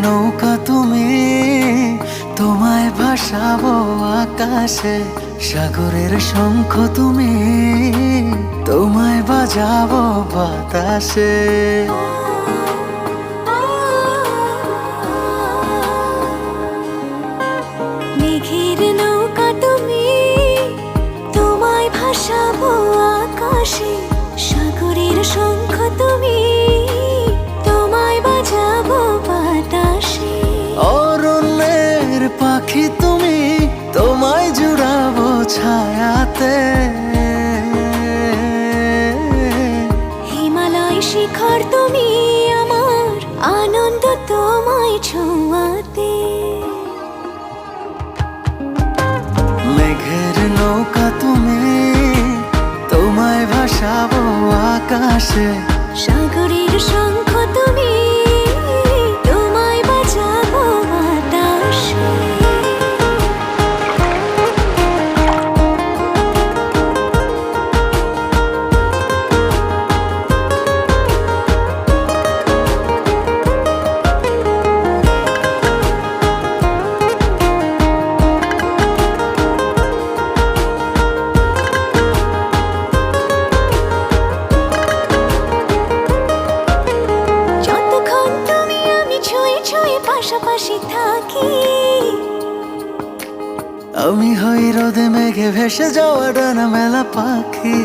নৌকা তুমি, তোমায় ভাসাবো আকাশে। সাগরের শঙ্খ তুমি, তোমায় বাজাবো বাতাসে। মেঘের নৌকা তুমি, তোমায় ভাসাবো আকাশে। সাগরের শঙ্খ তুমি, তোমায় বাজাবো বাতাসে। অরণ্যের পাখি তুমি, তোমায় জুড়াবো ছায়াতে। হিমালয় শিখর তুমি, আমার আনন্দ তোমায় ছোঁয়াতে। মেঘের নৌকা তুমি, তোমায় ভাসাবো আকাশে। সাগরের শঙ্খ তুমি, তোমায় বাজাবো বাতাসে। যতক্ষণ তুমি আমি ছুঁয়ে ছুঁয়ে পাশাপাশি থাকি, আমি হই রোদে মেঘে ভেসে যাওয়া ডানা মেলা পাখি।